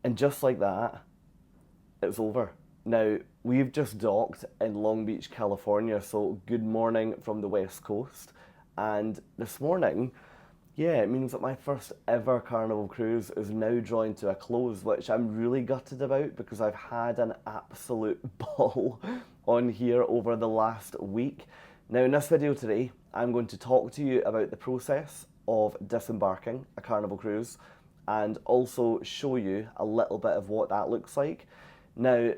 And just like that, it's over. Now, we've just docked in Long Beach, California, so good morning from the West Coast. And this morning, yeah, it means that my first ever Carnival cruise is now drawing to a close, which I'm really gutted about because I've had an absolute ball on here over the last week. Now, in this video today, I'm going to talk to you about the process of disembarking a Carnival cruise and also show you a little bit of what that looks like. Now,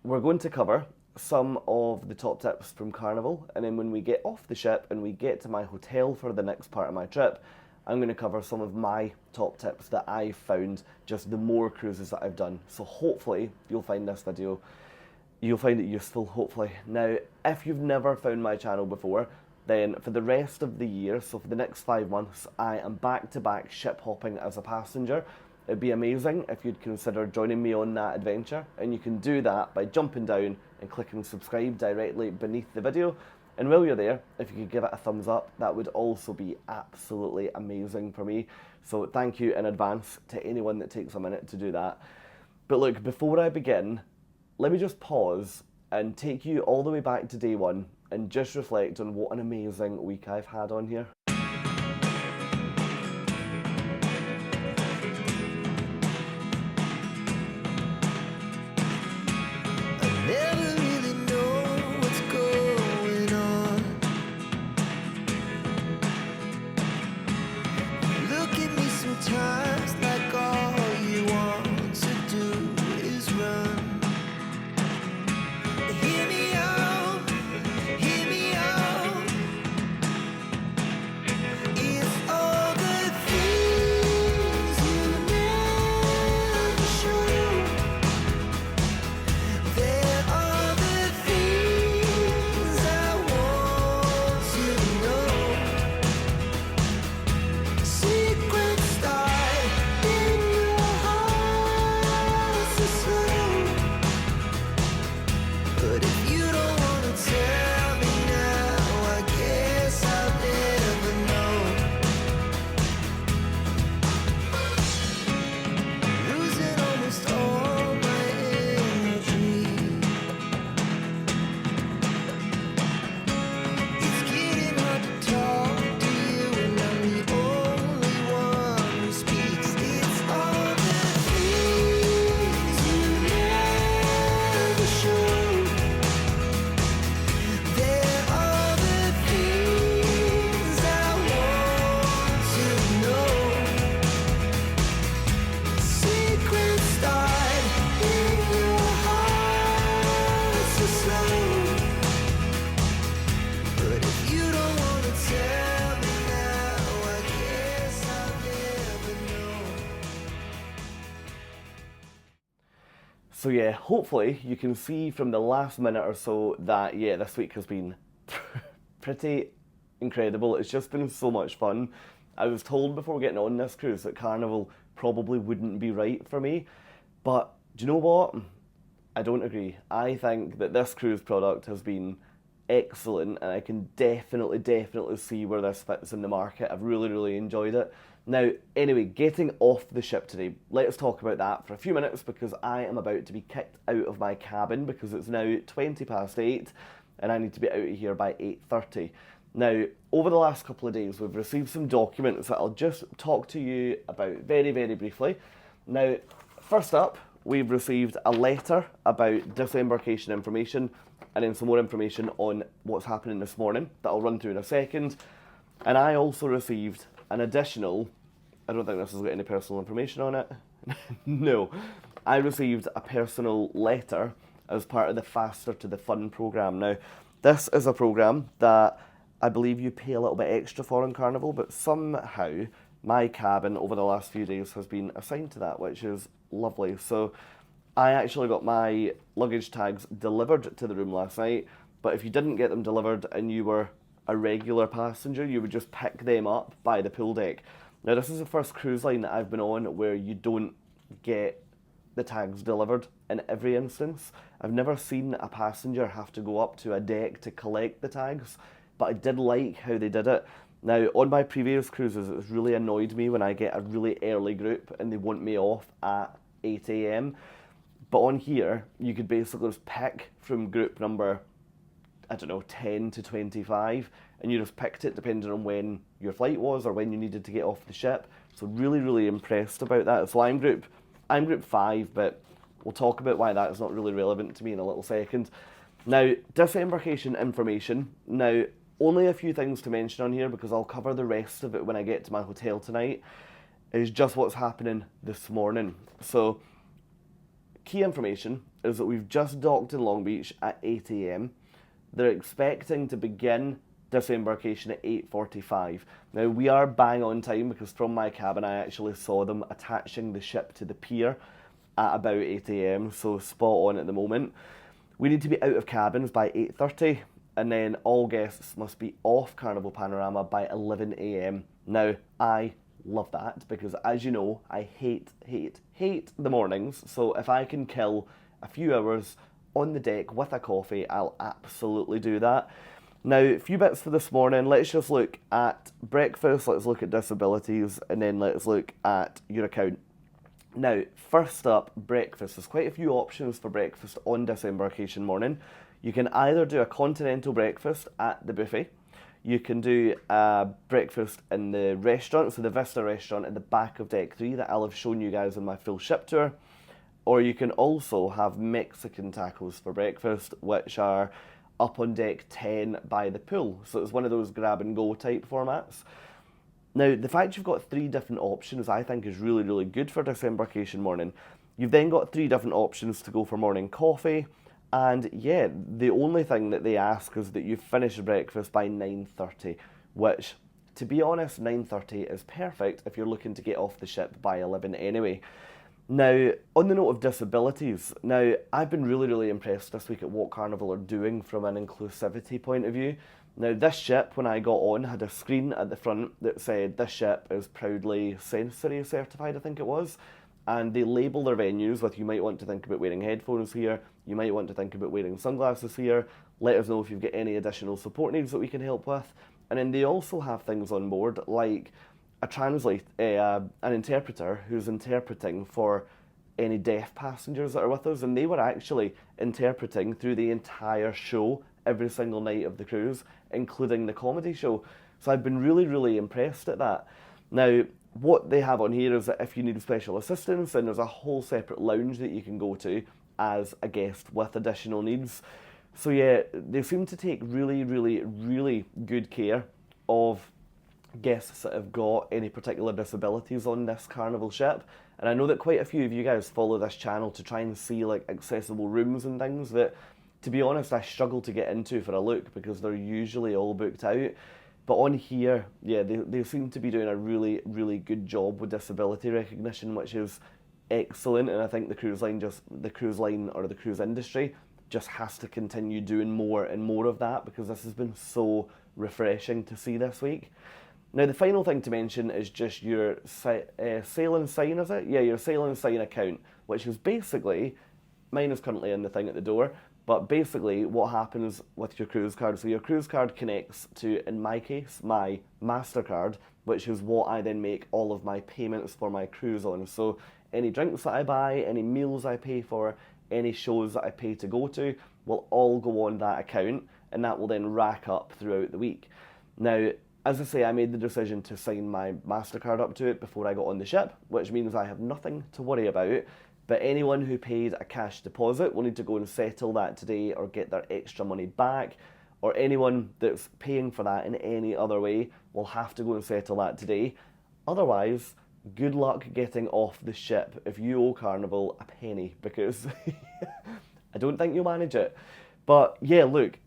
we're going to cover some of the top tips from Carnival, and then when we get off the ship and we get to my hotel for the next part of my trip, I'm going to cover some of my top tips that I've found just the more cruises that I've done. So hopefully you'll find this video, you'll find it useful, hopefully. Now, if you've never found my channel before, then for the rest of the year, so for the next 5 months, I am back-to-back ship hopping as a passenger. It'd be amazing if you'd consider joining me on that adventure, and you can do that by jumping down and clicking subscribe directly beneath the video. And while you're there, if you could give it a thumbs up, that would also be absolutely amazing for me. So thank you in advance to anyone that takes a minute to do that. But look, before I begin, let me just pause and take you all the way back to day one and just reflect on what an amazing week I've had on here. So yeah, hopefully you can see from the last minute or so that, yeah, this week has been pretty incredible. It's just been so much fun. I was told before getting on this cruise that Carnival probably wouldn't be right for me, but do you know what? I don't agree. I think that this cruise product has been excellent, and I can definitely see where this fits in the market. I've really enjoyed it. Now, anyway, getting off the ship today, let's talk about that for a few minutes because I am about to be kicked out of my cabin because it's now 20 past 8 and I need to be out of here by 8:30. Now, over the last couple of days, we've received some documents that I'll just talk to you about very briefly. Now, first up, we've received a letter about disembarkation information and then some more information on what's happening this morning that I'll run through in a second. And I also received an additional, I don't think this has got any personal information on it. No, I received a personal letter as part of the Faster to the Fun programme. Now, this is a programme that I believe you pay a little bit extra for in Carnival, but somehow my cabin over the last few days has been assigned to that, which is lovely. So I actually got my luggage tags delivered to the room last night, but if you didn't get them delivered and you were a regular passenger, you would just pick them up by the pool deck. Now, this is the first cruise line that I've been on where you don't get the tags delivered in every instance. I've never seen a passenger have to go up to a deck to collect the tags, but I did like how they did it. Now, on my previous cruises, it's really annoyed me when I get a really early group and they want me off at 8 a.m. But on here, you could basically just pick from group number, I don't know, 10 to 25, and you just picked it depending on when your flight was or when you needed to get off the ship. So really, really impressed about that. So I'm group 5, but we'll talk about why that's not really relevant to me in a little second. Now, disembarkation information. Now, only a few things to mention on here because I'll cover the rest of it when I get to my hotel tonight, is just what's happening this morning. So, key information is that we've just docked in Long Beach at 8 a.m. They're expecting to begin disembarkation at 8:45. Now, we are bang on time because from my cabin I actually saw them attaching the ship to the pier at about 8 a.m, so spot on at the moment. We need to be out of cabins by 8:30, and then all guests must be off Carnival Panorama by 11 a.m. Now, I love that because, as you know, I hate the mornings, so if I can kill a few hours on the deck with a coffee, I'll absolutely do that. Now, a few bits for this morning. Let's just look at breakfast, let's look at disabilities, and then let's look at your account. Now, first up, breakfast. There's quite a few options for breakfast on disembarkation morning. You can either do a continental breakfast at the buffet, you can do a breakfast in the restaurant, so the Vista restaurant at the back of Deck 3 that I'll have shown you guys in my full ship tour, or you can also have Mexican tacos for breakfast, which are up on Deck 10 by the pool. So it's one of those grab and go type formats. Now, the fact you've got 3 different options I think is really, really good for disembarkation morning. You've then got 3 different options to go for morning coffee, and yeah, the only thing that they ask is that you finish breakfast by 9:30, which, to be honest, 9:30 is perfect if you're looking to get off the ship by 11 anyway. Now, on the note of disabilities, now I've been really, really impressed this week at what Carnival are doing from an inclusivity point of view. Now, this ship, when I got on, had a screen at the front that said this ship is proudly sensory certified, I think it was, and they label their venues with you might want to think about wearing headphones here, you might want to think about wearing sunglasses here, let us know if you've got any additional support needs that we can help with, and then they also have things on board like an interpreter who's interpreting for any deaf passengers that are with us, and they were actually interpreting through the entire show every single night of the cruise, including the comedy show. So I've been really, really impressed at that. Now, what they have on here is that if you need special assistance, then there's a whole separate lounge that you can go to as a guest with additional needs. So yeah, they seem to take really, really, really good care of guests that have got any particular disabilities on this Carnival ship. And I know that quite a few of you guys follow this channel to try and see like accessible rooms and things that, to be honest, I struggle to get into for a look because they're usually all booked out. But on here, yeah, they seem to be doing a really, really good job with disability recognition, which is excellent. And I think the cruise industry just has to continue doing more and more of that because this has been so refreshing to see this week. Now, the final thing to mention is just your sail and sign, is it? Yeah, your sail and sign account, which is basically, mine is currently in the thing at the door, but basically what happens with your cruise card, so your cruise card connects to, in my case, my MasterCard, which is what I then make all of my payments for my cruise on. So any drinks that I buy, any meals I pay for, any shows that I pay to go to, will all go on that account, and that will then rack up throughout the week. Now, as I say, I made the decision to sign my MasterCard up to it before I got on the ship, which means I have nothing to worry about, but anyone who paid a cash deposit will need to go and settle that today or get their extra money back, or anyone that's paying for that in any other way will have to go and settle that today. Otherwise, good luck getting off the ship if you owe Carnival a penny, because I don't think you'll manage it. But yeah, look,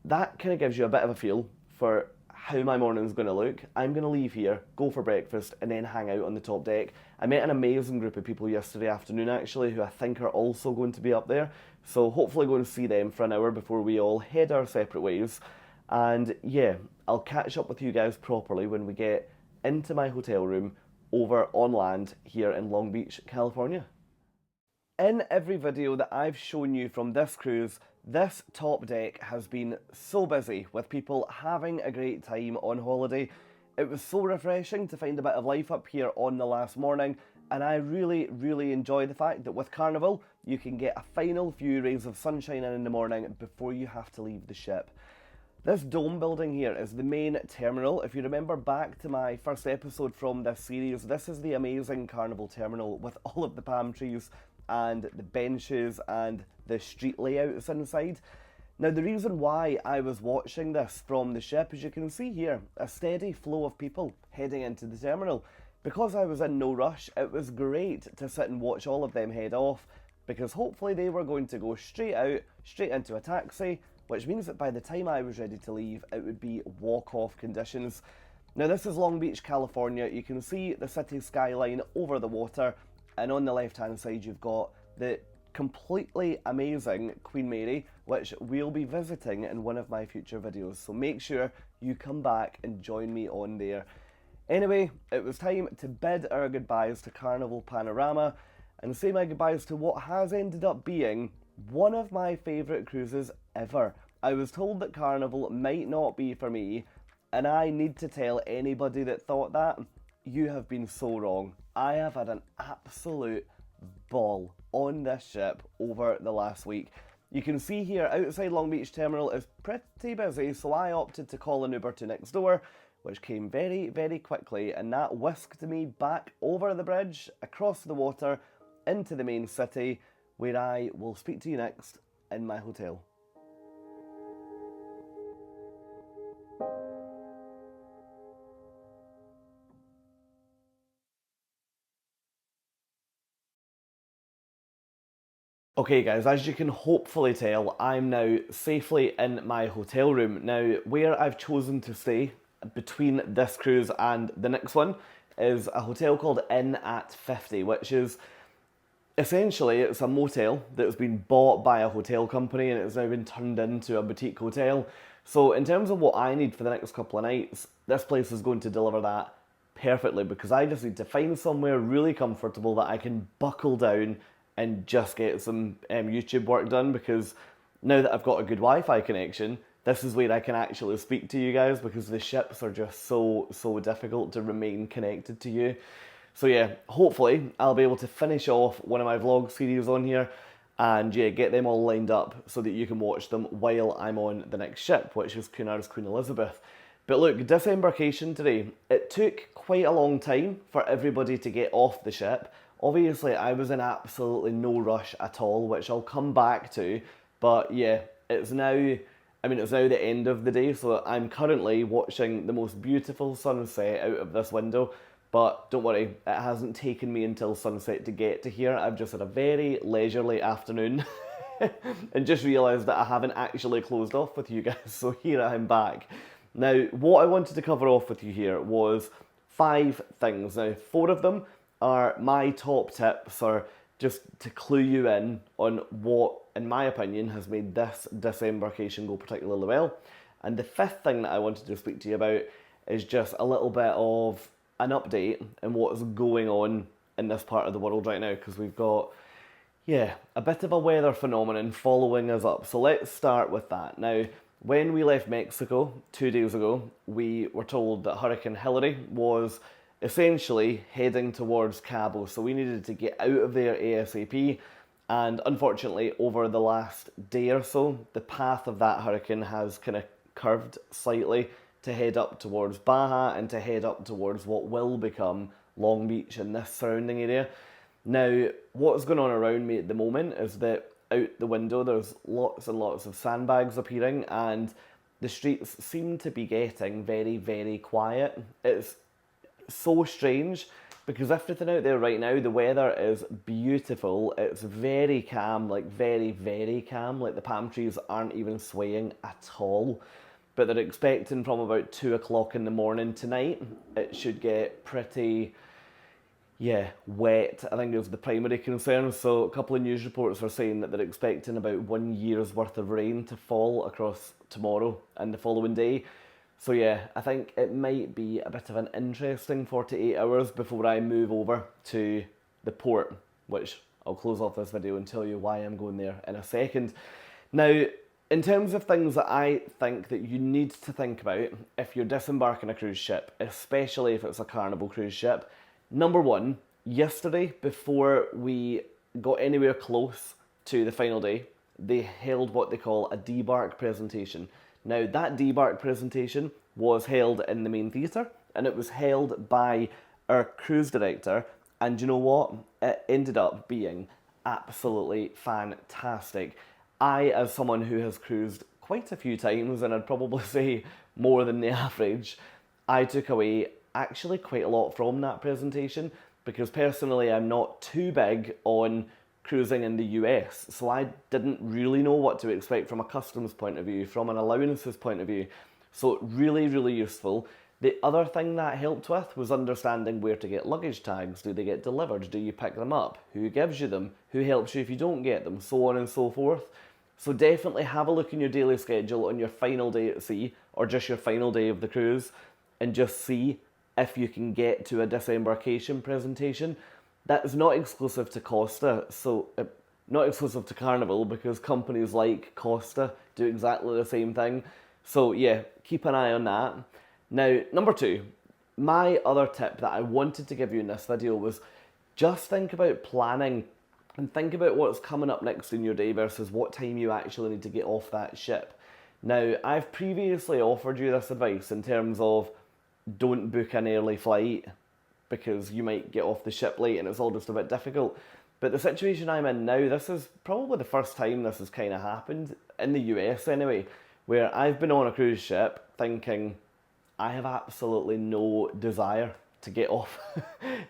that kind of gives you a bit of a feel for how my morning's going to look. I'm going to leave here, go for breakfast, and then hang out on the top deck. I met an amazing group of people yesterday afternoon, actually, who I think are also going to be up there. So hopefully going to see them for an hour before we all head our separate ways. And yeah, I'll catch up with you guys properly when we get into my hotel room over on land here in Long Beach, California. In every video that I've shown you from this cruise, this top deck has been so busy with people having a great time on holiday. It was so refreshing to find a bit of life up here on the last morning, and I really enjoy the fact that with Carnival, you can get a final few rays of sunshine in the morning before you have to leave the ship. This dome building here is the main terminal. If you remember back to my first episode from this series, this is the amazing Carnival terminal with all of the palm trees and the benches and the street layouts inside. Now, the reason why I was watching this from the ship, as you can see here, a steady flow of people heading into the terminal. Because I was in no rush, it was great to sit and watch all of them head off, because hopefully they were going to go straight out, straight into a taxi, which means that by the time I was ready to leave, it would be walk-off conditions. Now, this is Long Beach, California. You can see the city skyline over the water, and on the left-hand side you've got the completely amazing Queen Mary, which we'll be visiting in one of my future videos, so make sure you come back and join me on there. Anyway, it was time to bid our goodbyes to Carnival Panorama and say my goodbyes to what has ended up being one of my favourite cruises ever. I was told that Carnival might not be for me, and I need to tell anybody that thought that, you have been so wrong. I have had an absolute ball on this ship over the last week. You can see here outside Long Beach Terminal is pretty busy, so I opted to call an Uber to next door, which came very quickly, and that whisked me back over the bridge, across the water, into the main city, where I will speak to you next in my hotel. Okay guys, as you can hopefully tell, I'm now safely in my hotel room. Now, where I've chosen to stay between this cruise and the next one is a hotel called Inn at 50, which is essentially, it's a motel that's been bought by a hotel company and it's now been turned into a boutique hotel. So in terms of what I need for the next couple of nights, this place is going to deliver that perfectly, because I just need to find somewhere really comfortable that I can buckle down and just get some YouTube work done, because now that I've got a good Wi-Fi connection, this is where I can actually speak to you guys, because the ships are just so difficult to remain connected to you. So yeah, hopefully I'll be able to finish off one of my vlog series on here and yeah, get them all lined up so that you can watch them while I'm on the next ship, which is Cunard's Queen Elizabeth. But look, disembarkation today, it took quite a long time for everybody to get off the ship. Obviously, I was in absolutely no rush at all, which I'll come back to, but yeah, it's now the end of the day, so I'm currently watching the most beautiful sunset out of this window, but don't worry, it hasn't taken me until sunset to get to here. I've just had a very leisurely afternoon and just realised that I haven't actually closed off with you guys, so here I'm back. Now, what I wanted to cover off with you here was 5 things. Now, 4 of them are my top tips, or just to clue you in on what, in my opinion, has made this disembarkation go particularly well. And the 5th thing that I wanted to speak to you about is just a little bit of an update on what's going on in this part of the world right now, because we've got, yeah, a bit of a weather phenomenon following us up. So let's start with that. Now, when we left Mexico 2 days ago, we were told that Hurricane Hilary was essentially heading towards Cabo, so we needed to get out of there ASAP, and unfortunately over the last day or so, the path of that hurricane has kind of curved slightly to head up towards Baja and to head up towards what will become Long Beach and this surrounding area. Now, what's going on around me at the moment is that out the window there's lots and lots of sandbags appearing, and the streets seem to be getting very quiet. It's so strange, because everything out there right now, the weather is beautiful. It's very calm, like very calm. Like the palm trees aren't even swaying at all. But they're expecting from about 2 o'clock in the morning tonight, it should get pretty, yeah, wet. I think it was the primary concern. So a couple of news reports are saying that they're expecting about 1 year's worth of rain to fall across tomorrow and the following day. So yeah, I think it might be a bit of an interesting 48 hours before I move over to the port, which I'll close off this video and tell you why I'm going there in a second. Now, in terms of things that I think that you need to think about if you're disembarking a cruise ship, especially if it's a Carnival cruise ship, number 1, yesterday, before we got anywhere close to the final day, they held what they call a Debark presentation. Now, that Debark presentation was held in the main theatre, and it was held by our cruise director, and you know what? It ended up being absolutely fantastic. I, as someone who has cruised quite a few times, and I'd probably say more than the average, I took away actually quite a lot from that presentation, because personally I'm not too big on cruising in the US, so I didn't really know what to expect from a customs point of view, from an allowances point of view. So really, really useful. The other thing that helped with was understanding where to get luggage tags. Do they get delivered? Do you pick them up? Who gives you them? Who helps you if you don't get them? So on and so forth. So definitely have a look in your daily schedule on your final day at sea, or just your final day of the cruise, and just see if you can get to a disembarkation presentation. That is not exclusive to Costa, so not exclusive to Carnival, because companies like Costa do exactly the same thing. So yeah, keep an eye on that. Now, number two, my other tip that I wanted to give you in this video was just think about planning and think about what's coming up next in your day versus what time you actually need to get off that ship. Now, I've previously offered you this advice in terms of don't book an early flight because you might get off the ship late and it's all just a bit difficult. But the situation I'm in now, this is probably the first time this has kind of happened, in the US anyway, where I've been on a cruise ship thinking I have absolutely no desire to get off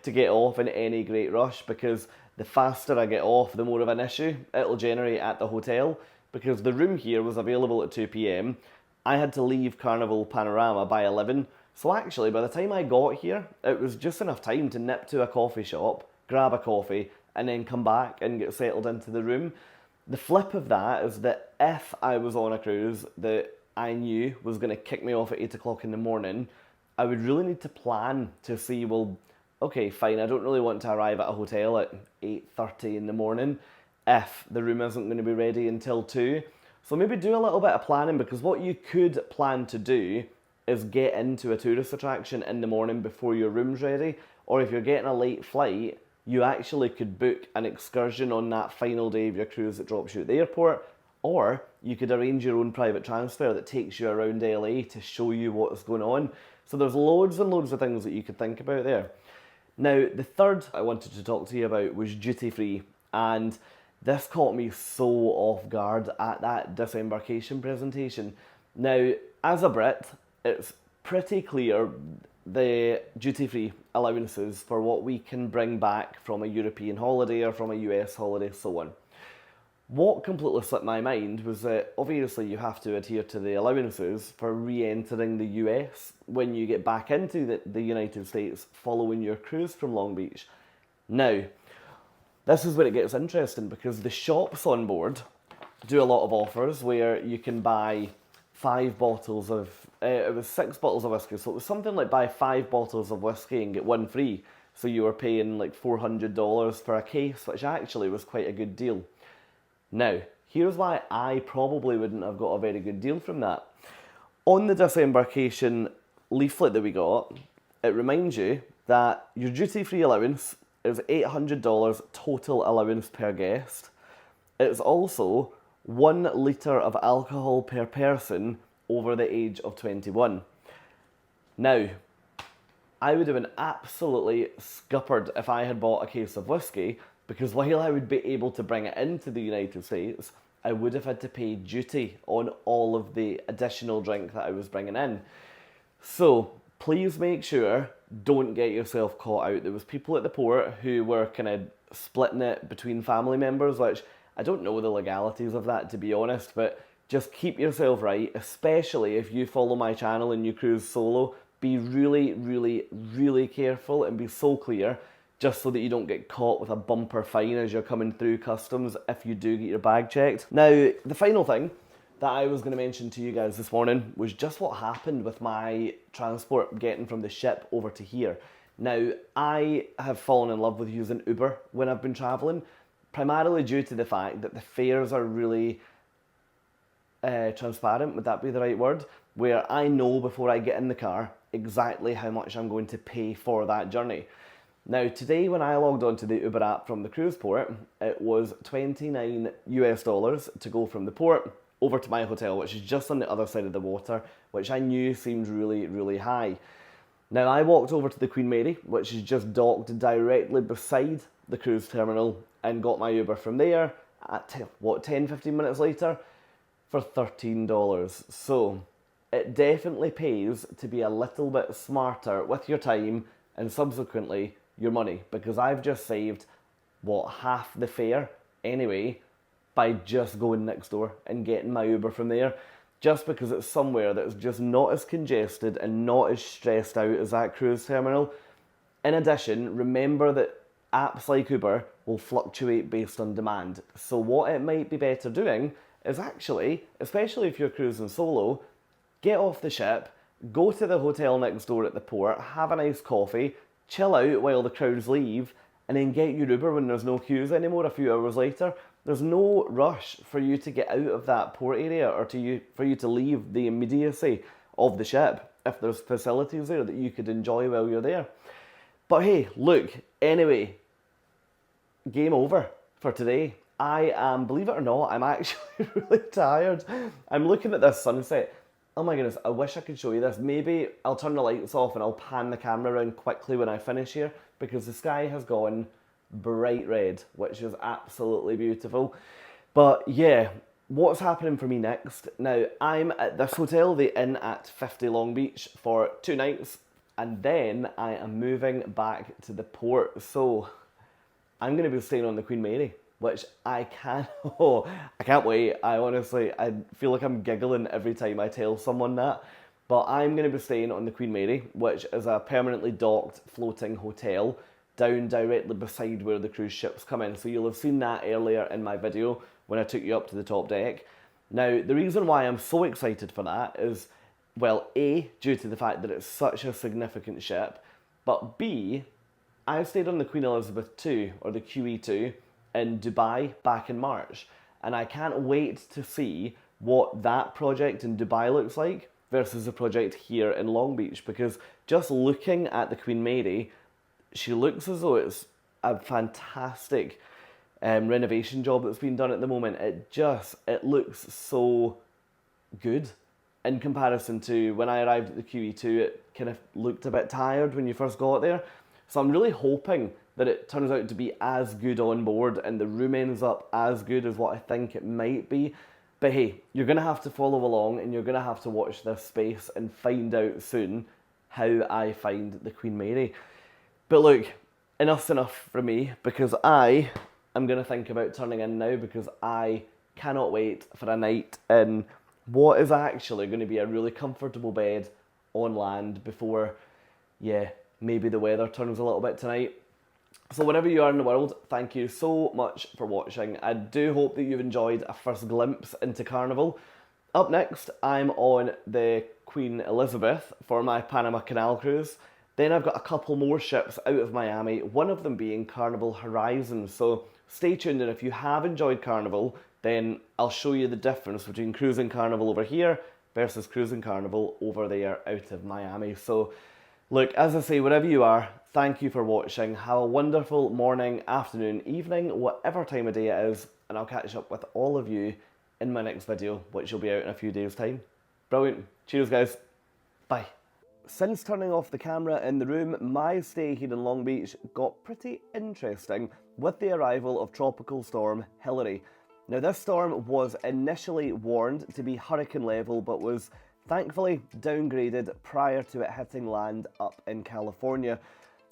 to get off in any great rush, because the faster I get off, the more of an issue it'll generate at the hotel, because the room here was available at 2 p.m. I had to leave Carnival Panorama by 11. So actually, by the time I got here, it was just enough time to nip to a coffee shop, grab a coffee, and then come back and get settled into the room. The flip of that is that if I was on a cruise that I knew was going to kick me off at 8 o'clock in the morning, I would really need to plan to see, well, okay, fine, I don't really want to arrive at a hotel at 8:30 in the morning if the room isn't going to be ready until 2. So maybe do a little bit of planning, because what you could plan to do is get into a tourist attraction in the morning before your room's ready, or if you're getting a late flight, you actually could book an excursion on that final day of your cruise that drops you at the airport, or you could arrange your own private transfer that takes you around LA to show you what's going on. So there's loads and loads of things that you could think about there. Now, the third I wanted to talk to you about was duty-free, and this caught me so off guard at that disembarkation presentation. Now, as a Brit, it's pretty clear the duty-free allowances for what we can bring back from a European holiday or from a US holiday, so on. What completely slipped my mind was that obviously you have to adhere to the allowances for re-entering the US when you get back into the United States following your cruise from Long Beach. Now, this is where it gets interesting, because the shops on board do a lot of offers where you can buy 5 bottles of, it was 6 bottles of whiskey, so it was something like buy 5 bottles of whiskey and get 1 free. So you were paying like $400 for a case, which actually was quite a good deal. Now, here's why I probably wouldn't have got a very good deal from that. On the disembarkation leaflet that we got, it reminds you that your duty-free allowance is $800 total allowance per guest. It's also 1 litre of alcohol per person over the age of 21. Now, I would have been absolutely scuppered if I had bought a case of whiskey, because while I would be able to bring it into the United States, I would have had to pay duty on all of the additional drink that I was bringing in. So please make sure, don't get yourself caught out. There was people at the port who were kind of splitting it between family members, which I don't know the legalities of that, to be honest, but just keep yourself right, especially if you follow my channel and you cruise solo. Be really, really, really careful and be so clear, just so that you don't get caught with a bumper fine as you're coming through customs if you do get your bag checked. Now, the final thing that I was going to mention to you guys this morning was just what happened with my transport getting from the ship over to here. Now, I have fallen in love with using Uber when I've been travelling, primarily due to the fact that the fares are really transparent, would that be the right word? Where I know before I get in the car exactly how much I'm going to pay for that journey. Now today when I logged onto the Uber app from the cruise port, it was $29 US to go from the port over to my hotel, which is just on the other side of the water, which I knew seemed really, really high. Now I walked over to the Queen Mary, which is just docked directly beside the cruise terminal, and got my Uber from there at 10-15 minutes later for $13. So it definitely pays to be a little bit smarter with your time and subsequently your money, because I've just saved half the fare anyway by just going next door and getting my Uber from there, just because it's somewhere that's just not as congested and not as stressed out as that cruise terminal. In addition, remember that apps like Uber will fluctuate based on demand. So what it might be better doing is actually, especially if you're cruising solo, get off the ship, go to the hotel next door at the port, have a nice coffee, chill out while the crowds leave, and then get your Uber when there's no queues anymore a few hours later. There's no rush for you to get out of that port area or for you to leave the immediacy of the ship if there's facilities there that you could enjoy while you're there. But hey, look, anyway, game over for today. I am, believe it or not, I'm actually really tired. I'm looking at this sunset. Oh my goodness, I wish I could show you this. Maybe I'll turn the lights off and I'll pan the camera around quickly when I finish here, because the sky has gone bright red, which is absolutely beautiful. But yeah, what's happening for me next? Now, I'm at this hotel, the Inn at 50 Long Beach, for 2 nights, and then I am moving back to the port. So I'm going to be staying on the Queen Mary, which I can't wait. I feel like I'm giggling every time I tell someone that. But I'm going to be staying on the Queen Mary, which is a permanently docked floating hotel down directly beside where the cruise ships come in. So you'll have seen that earlier in my video when I took you up to the top deck. Now, the reason why I'm so excited for that is, well, A, due to the fact that it's such a significant ship, but B, I stayed on the Queen Elizabeth II, or the QE2, in Dubai back in March, and I can't wait to see what that project in Dubai looks like versus the project here in Long Beach, because just looking at the Queen Mary, she looks as though it's a fantastic renovation job that's been done at the moment. It looks so good in comparison to when I arrived at the QE2. It kind of looked a bit tired when you first got there. So I'm really hoping that it turns out to be as good on board and the room ends up as good as what I think it might be. But hey, you're going to have to follow along and you're going to have to watch this space and find out soon how I find the Queen Mary. But look, enough's enough for me, because I am going to think about turning in now, because I cannot wait for a night in what is actually going to be a really comfortable bed on land before, maybe the weather turns a little bit tonight. So wherever you are in the world, thank you so much for watching. I do hope that you've enjoyed a first glimpse into Carnival. Up next, I'm on the Queen Elizabeth for my Panama Canal cruise. Then I've got a couple more ships out of Miami, one of them being Carnival Horizon. So stay tuned, and if you have enjoyed Carnival, then I'll show you the difference between cruising Carnival over here versus cruising Carnival over there out of Miami. So look, as I say, wherever you are, thank you for watching. Have a wonderful morning, afternoon, evening, whatever time of day it is, and I'll catch up with all of you in my next video, which will be out in a few days' time. Brilliant. Cheers, guys. Bye. Since turning off the camera in the room, my stay here in Long Beach got pretty interesting with the arrival of Tropical Storm Hilary. Now, this storm was initially warned to be hurricane level, but was thankfully downgraded prior to it hitting land up in California.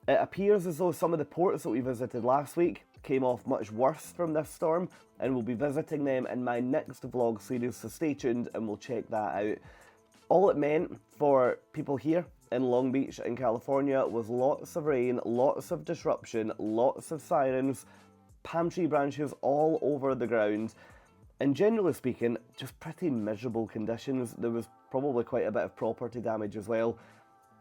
It appears as though some of the ports that we visited last week came off much worse from this storm, and we'll be visiting them in my next vlog series, so stay tuned and we'll check that out. All it meant for people here in Long Beach in California was lots of rain, lots of disruption, lots of sirens, palm tree branches all over the ground, and generally speaking, just pretty miserable conditions. There was probably quite a bit of property damage as well.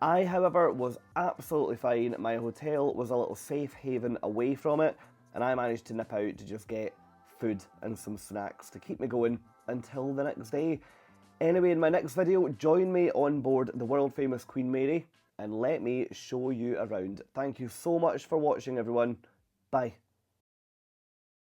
I, however, was absolutely fine. My hotel was a little safe haven away from it, and I managed to nip out to just get food and some snacks to keep me going until the next day. Anyway, in my next video, join me on board the world famous Queen Mary and let me show you around. Thank you so much for watching, everyone. Bye.